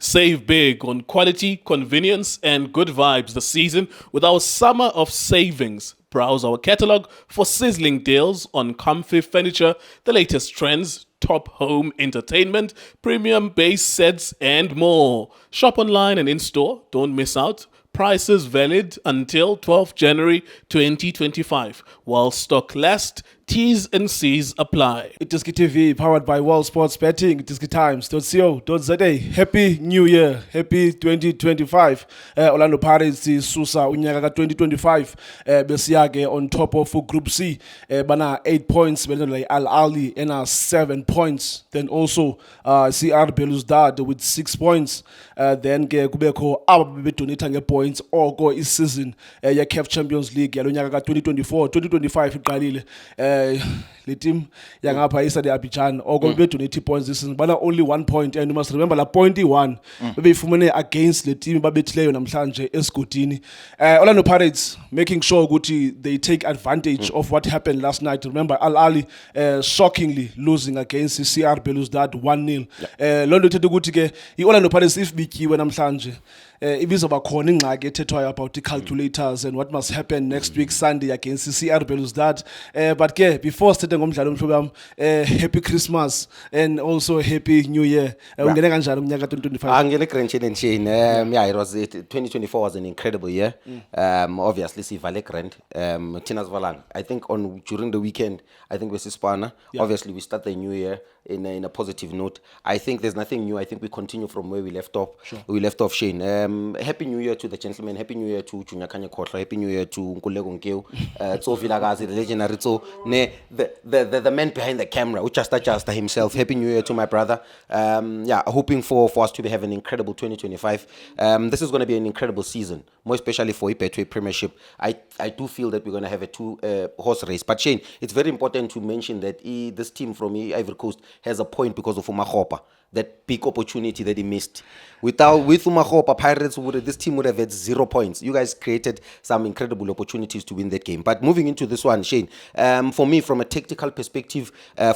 Save big on quality, convenience, and good vibes this season with our summer of savings. Browse our catalog for sizzling deals on comfy furniture, the latest trends, top home entertainment, premium base sets, and more. Shop online and in-store. Don't miss out. Prices valid until 12th January 2025. While stock lasts, T's and C's apply. iDiskiTV, powered by World Sports Betting, iDiskiTimes.co.za. Happy New Year, happy 2025. Orlando Pirates susa unyaka ka 2025. Besiyake on top of Group C. Bana 8 points, like Al Ahly and 7 points. Then also CR Belouizdad with 6 points. Then kubeko ababedonate points or go is season ya CAF Champions League yalonyaka ka 2024 2025 iqalile. The team yangapha isa the Abidjan or go to 80 points this season, but only 1 point, and you must remember la point one befumene against the team babethileyo namhlanje eSigotini. Orlando Pirates making sure ukuthi they take advantage of what happened last night. Remember Al Ahly shockingly losing against CR Belouizdad 1-0. Londo thethe ukuthi ke iOrlando Pirates if bikiwe namhlanje ibizoba khona ingxaki ethethwayo about the calculators and what must happen next week Sunday against CR Belouizdad. But ke before starting ngomdlalo mhlobam, happy Christmas and also happy New Year. Ungene kanjani umnyaka 2025? Angene Grenchen and Shane. Yeah, it was 2024 was an incredible year. Obviously Sivale Grand. Tinas Valang. I think during the weekend, I think we see Spana. Obviously we start the new year in a positive note. I think there's nothing new. I think we continue from where we left off. Sure. We left off, Shane. Happy New Year to the gentlemen. Happy New Year to Chunyakanya Kotla. Happy New Year to Nkulego Nkeo. So Vilagazi, the legendary. So the man behind the camera, Uchasta himself. Happy New Year to my brother. Yeah, hoping for us to have an incredible 2025. This is going to be an incredible season, more especially for Ipetwe Premiership. I do feel that we're going to have a two-horse race. But Shane, it's very important to mention that this team from Ivory Coast has a point because of Umahopa, that big opportunity that he missed. With Umahopa, Pirates this team would have had 0 points. You guys created some incredible opportunities to win that game. But moving into this one, Shane, for me, from a technical perspective, I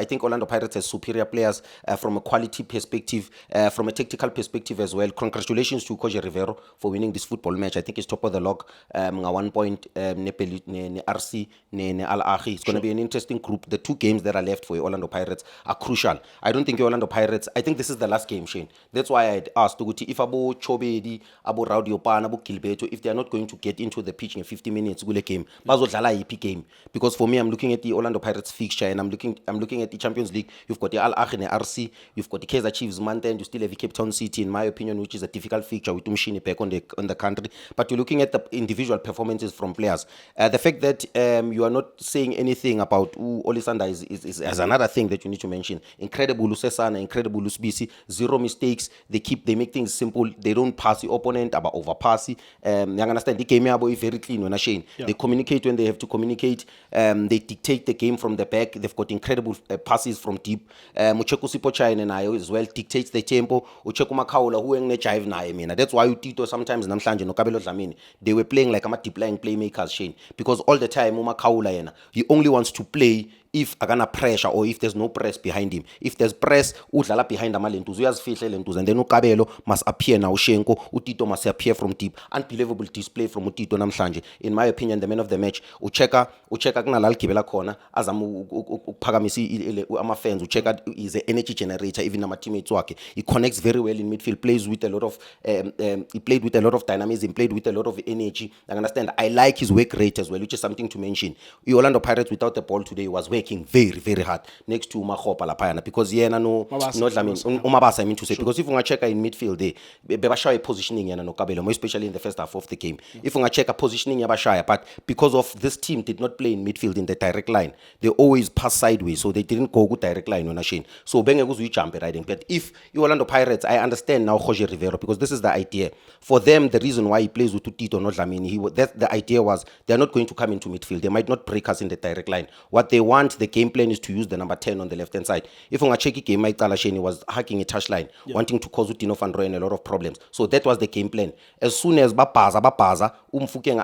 think Orlando Pirates has superior players from a quality perspective, from a tactical perspective as well. Congratulations to Coach Rivero for winning this football match. I think it's top of the log. 1 point, RC, Al Ahly. It's going to be an interesting group. The 2 games that are left for Orlando Pirates are crucial. I don't think Orlando Pirates, I think this is the last game, Shane. That's why I asked Uguti if Abo Chobedi, Abo Raudiopan, Abo Gilberto, if they are not going to get into the pitch in 50 minutes, gule game. Bazodlala EP game. Because for me, I'm looking at the Orlando Pirates fixture and I'm looking at the Champions League. You've got the Al Ahly and RC, you've got the Kaizer Chiefs Monday, and you still have the Cape Town City, in my opinion, which is a difficult fixture with Umshini back on the country. But you're looking at the individual performances from players. The fact that you are not saying anything about Olisanda is another thing that you need to mention. Incredible Lusesana, incredible Lusbisi, 0 mistakes. They make things simple. They don't pass the opponent about overpass. You understand? The game is very clean when Shane. They communicate when they have to communicate. They dictate the game from the back. They've got incredible passes from deep. Mucheko Sipochain and I as well dictates the tempo. Ucheko Makaula who ain't jive na I that's why Tito sometimes Namhlanje no Kabelo Dlamini. They were playing like a deep line playmakers, Shane. Because all the time Makaula he only wants to play if agana pressure or if there's no press behind him. If there's press, udlala behind amalentuzo, uyazifihle lentuzo, and then uKabelo must appear now, Ushenko, Utito must appear from deep. Unbelievable display from Utito namhlanje. In my opinion, the man of the match, Ucheka kunalal kibela corner, as Pagamisi ama-fans, Ucheka is an energy generator, even ama teammates wake. He connects very well in midfield, plays with a lot of he played with a lot of dynamism, played with a lot of energy. I understand. I like his work rate as well, which is something to mention. Orlando Pirates without the ball today was working very, very hard next to Umahopa Lapayana because Umabasa, I mean to say, because if you check in midfield, Bebashaya positioning no Kabelo, especially in the first half of the game. If you check a positioning Yabashaya, but because of this team did not play in midfield in the direct line, they always pass sideways, so they didn't go good direct line on a Shane. So Bengagus we jump riding. But if you Orlando Pirates, I understand now Jorge Rivero because this is the idea. For them, the reason why he plays with Tito, not Lamini, the idea was they're not going to come into midfield. They might not break us in the direct line. What they want front, the game plan is to use the number 10 on the left-hand side. If you check game, he was hacking a touchline, wanting to cause Tino van Rooyen a lot of problems. So that was the game plan. As soon as Bapaza,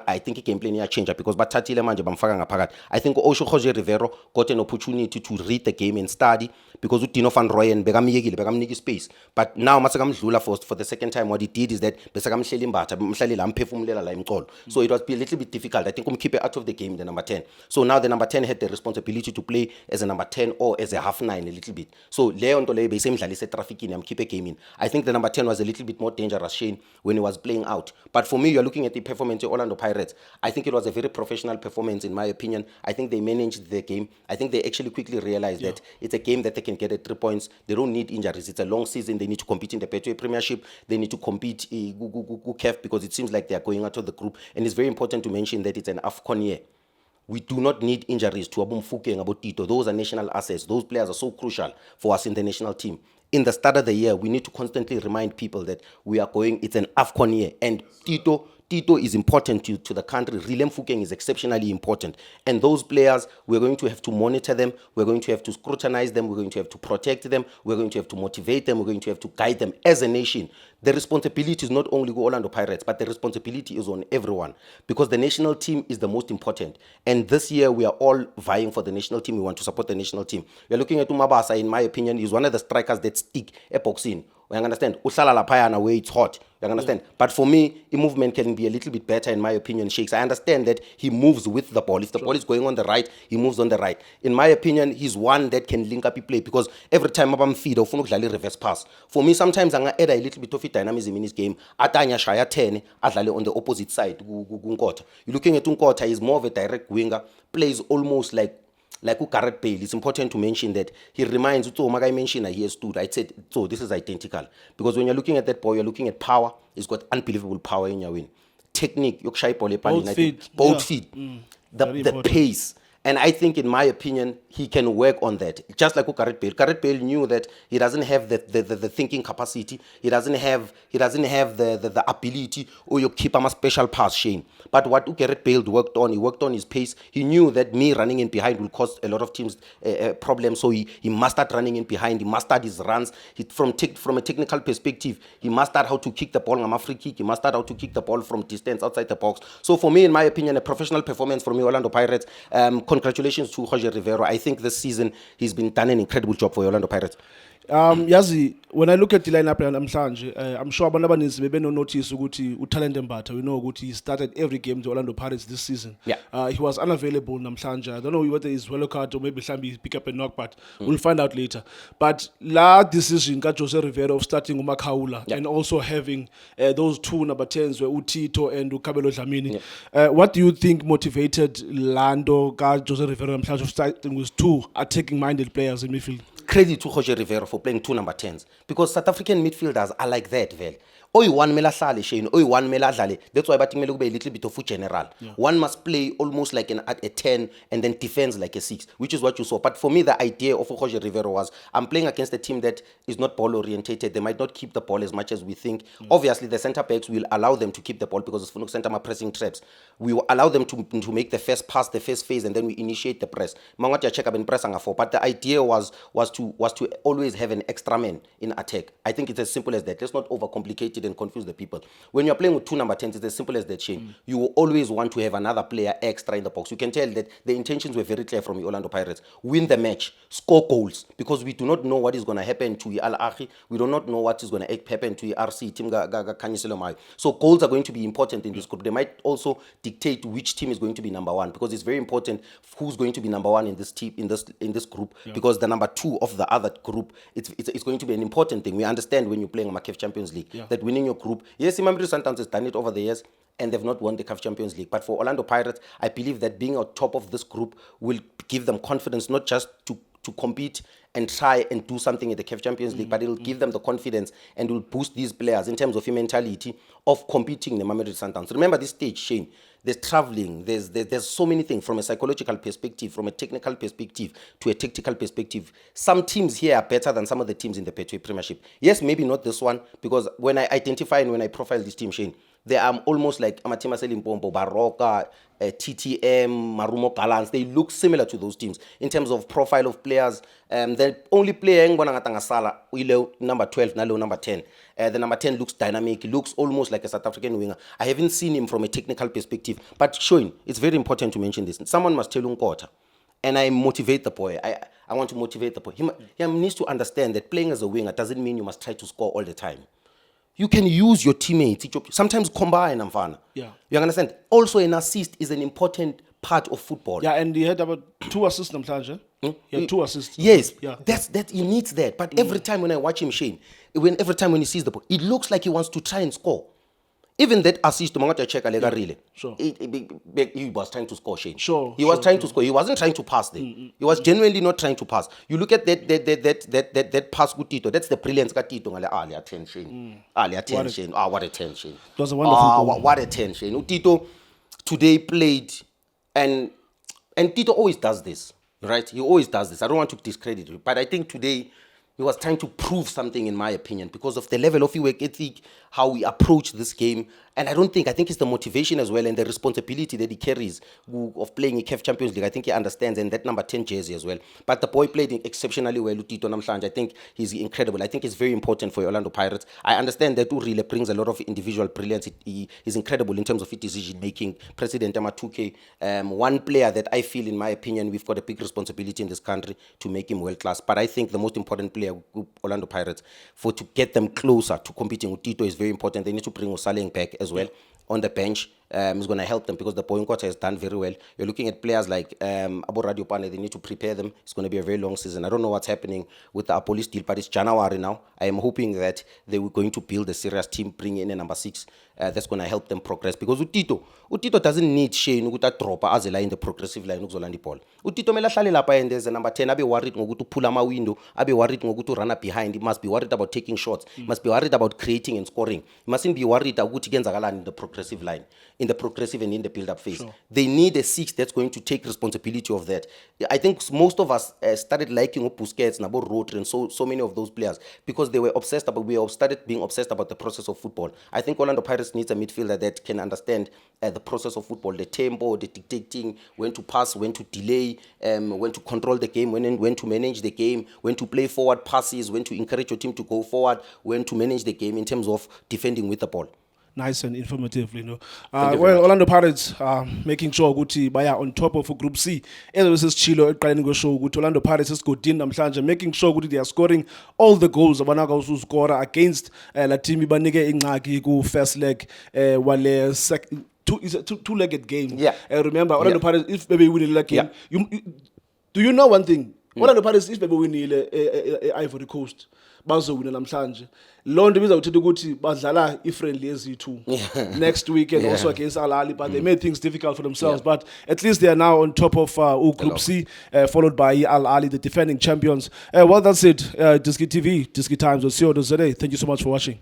I think the game plan here changed because Batatile manje bamfaka ngaphakathi. I think Osho Rivero got an opportunity to read the game and study because Tino van Rooyen begamniki space. But now Masakamdlula for the second time, what he did is that so it was a little bit difficult. I think keep it out of the game, the number 10. So now the number 10 had the responsibility to play as a number 10 or as a half 9 a little bit. So Leon Tolebe same traffic in keep a game in. I think the number 10 was a little bit more dangerous, Shane, when he was playing out. But for me, you're looking at the performance of Orlando Pirates. I think it was a very professional performance, in my opinion. I think they managed the game. I think they actually quickly realized that it's a game that they can get at 3 points. They don't need injuries. It's a long season. They need to compete in the Betway Premiership. They need to compete because it seems like they are going out of the group. And it's very important to mention that it's an AFCON year. We do not need injuries to Abumfuke and about Tito. Those are national assets. Those players are so crucial for us in the national team. In the start of the year, we need to constantly remind people that it's an AFCON year. And Tito is important to the country. Rilem Fukeng is exceptionally important. And those players, we're going to have to monitor them. We're going to have to scrutinize them. We're going to have to protect them. We're going to have to motivate them. We're going to have to guide them as a nation. The responsibility is not only on Orlando Pirates, but the responsibility is on everyone because the national team is the most important. And this year, we are all vying for the national team. We want to support the national team. You're looking at Umabasa, in my opinion, is one of the strikers that stick epoxy. You understand? Uhlala lapha where it's hot. You understand? But for me, the movement can be a little bit better, in my opinion, Shakes. I understand that he moves with the ball. If the ball is going on the right, he moves on the right. In my opinion, he's one that can link up play because every time I'm feed, I reverse pass. For me, sometimes I add a little bit of dynamism in his game. Atanya Shaya 10, on the opposite side. You're looking at Unkota, he's more of a direct winger, plays almost like Gareth Bale. It's important to mention that he reminds Magai mentioned he has stood. I said, so this is identical. Because when you're looking at that boy, you're looking at power. He's got unbelievable power in your win. Technique, both feet. The pace. And I think, in my opinion, he can work on that. Just like Gareth Bale. Gareth Bale knew that he doesn't have the thinking capacity. He doesn't have the ability or you keep him a special pass, Shane. But what Gareth Bale worked on his pace. He knew that me running in behind will cause a lot of teams problems. So he mastered running in behind. He mastered his runs. From a technical perspective, he mastered how to kick the ball on a free kick. He mastered how to kick the ball from distance outside the box. So for me, in my opinion, a professional performance from Orlando Pirates. Congratulations to Jorge Rivero. I think this season he's been done an incredible job for Orlando Pirates. Yazi, when I look at the lineup namhlanje, I'm sure abantu abaninzi bebe no notice ukuthi uTalente Mbatha, we know ukuthi he started every game to Orlando Pirates this season. Yeah. He was unavailable namhlanje. I don't know whether he's well card or maybe he pick up a knock, but we'll find out later. But la decision ka Jose Rivero of starting uMakaula and also having those two number 10s were Tito and Kabelo Dlamini. What do you think motivated Lando ka Jose Rivero namhlanje of starting with two attacking minded players in midfield? Credit to Jorge Rivero for playing two number 10s because South African midfielders are like that, Vel. One mela hlale Shane, one mela dlale. That's why batting mele kube a little bit of a general. One must play almost like a 10 and then defense like a 6, which is what you saw. But for me, the idea of Jorge Rivero was I'm playing against a team that is not ball orientated. They might not keep the ball as much as we think. Obviously, the centre backs will allow them to keep the ball because it's center pressing traps. We will allow them to make the first pass, the first phase, and then we initiate the press. But the idea was to always have an extra man in attack. I think it's as simple as that. Let's not overcomplicate it and confuse the people. When you're playing with two number 10s, it's as simple as that, Shane. You will always want to have another player extra in the box. You can tell that the intentions were very clear from the Orlando Pirates. Win the match, score goals, because we do not know what is going to happen to Al Ahly. We do not know what is going to happen to RC team. So goals are going to be important in this group. They might also dictate which team is going to be number one, because it's very important who's going to be number one in this team in this group, because the number two of the other group, it's going to be an important thing. We understand when you're playing a CAF Champions League that winning your group. Yes, Imamri Sundowns has done it over the years, and they've not won the CAF Champions League. But for Orlando Pirates, I believe that being on top of this group will give them confidence, not just to compete and try and do something at the CAF Champions League, but it will give them the confidence and will boost these players in terms of the mentality of competing in the Mamelodi Sundowns. Remember this stage, Shane. There's traveling, there's so many things from a psychological perspective, from a technical perspective to a tactical perspective. Some teams here are better than some of the teams in the Betway Premiership. Yes, maybe not this one, because when I identify and when I profile this team, Shane, They are almost like Amatima Selimpompo, Baroka, TTM, Marumo Gallants. They look similar to those teams in terms of profile of players. The only player ngibona ngathi angasala uyile number 12 nalo number 10. The number 10 looks dynamic, looks almost like a South African winger. I haven't seen him from a technical perspective, but showing, it's very important to mention this. Someone must tell Nkota, and I motivate the boy. I want to motivate the boy. He needs to understand that playing as a winger doesn't mean you must try to score all the time. You can use your teammates, sometimes combine, Amfana. Yeah. You understand? Also, an assist is an important part of football. Yeah, and he had about 2 assists namhlanje. He had 2 assists. Yes, yeah. He needs that. But every time when I watch him, Shane, every time when he sees the ball, it looks like he wants to try and score. Even that assist, really. Sure. He was trying to score, Shane. Sure. He was trying to score. He wasn't trying to pass there. He was genuinely not trying to pass. You look at that pass with Tito. That's the brilliance of Tito. Ali attention. Ali attention. What attention. It was a wonderful goal. What attention. Tito today played, and Tito always does this, right? He always does this. I don't want to discredit it, but I think today he was trying to prove something, in my opinion, because of the level of work ethic, how we approach this game. And I think it's the motivation as well and the responsibility that he carries of playing in CAF Champions League. I think he understands, and that number 10 jersey as well. But the boy played exceptionally well, Tito Namhlanje. I think he's incredible. I think it's very important for Orlando Pirates. I understand that Urile brings a lot of individual brilliance. He is incredible in terms of his decision-making. President Amatuke, one player that I feel, in my opinion, we've got a big responsibility in this country to make him world-class. But I think the most important player, Orlando Pirates, to get them closer to competing with Tito is very important. They need to bring Osaleng back as well on the bench. Is going to help them because the boy Nkota has done very well. You're looking at players like Abu Radio Pane. They need to prepare them. It's going to be a very long season. I don't know what's happening with the Police deal, but it's January now. I am hoping that they were going to build a serious team, bring in a number 6 that's going to help them progress. Because Tito doesn't need Shane Uguta dropa as a line in the progressive line Uzolandi Paul. Tito mela hlale lapha, and there's a number 10. Abe worried ngokuthi pull ama window. Abe worried ngokuthi run up behind. He must be worried about taking shots. He must be worried about creating and scoring. He mustn't be worried ukuthi kenzakalani in the progressive line, in the progressive and in the build-up phase. Sure. They need a 6 that's going to take responsibility of that. I think most of us started liking Busquets, Nabo Rotary, and so many of those players because they were obsessed about. We started being obsessed about the process of football. I think Orlando Pirates needs a midfielder that can understand the process of football, the tempo, the dictating, when to pass, when to delay, when to control the game, when to manage the game, when to play forward passes, when to encourage your team to go forward, when to manage the game in terms of defending with the ball. Nice and informative, you know. Well, Orlando Pirates making sure ukuthi baya on top of Group C. As Chilo eqaleni kweshow ukuthi Orlando Pirates isigodini namhlanje, making sure ukuthi they are scoring all the goals abanaka usukora against la team ibanike ingxaki ku first leg wale two-legged game. Yeah. Remember Orlando Pirates, if maybe win the game, do you know one thing? Orlando Pirates, if maybe win Ivory Coast, bazowina namhlanje. Lonto bizawuthetha ukuthi badlala i-friendly ezithu next weekend also against Al Ahly, but they made things difficult for themselves. But at least they are now on top of Group C, followed by Al Ahly, the defending champions. Well, that's it. iDiski TV, iDiski Times, .co.za. Thank you so much for watching.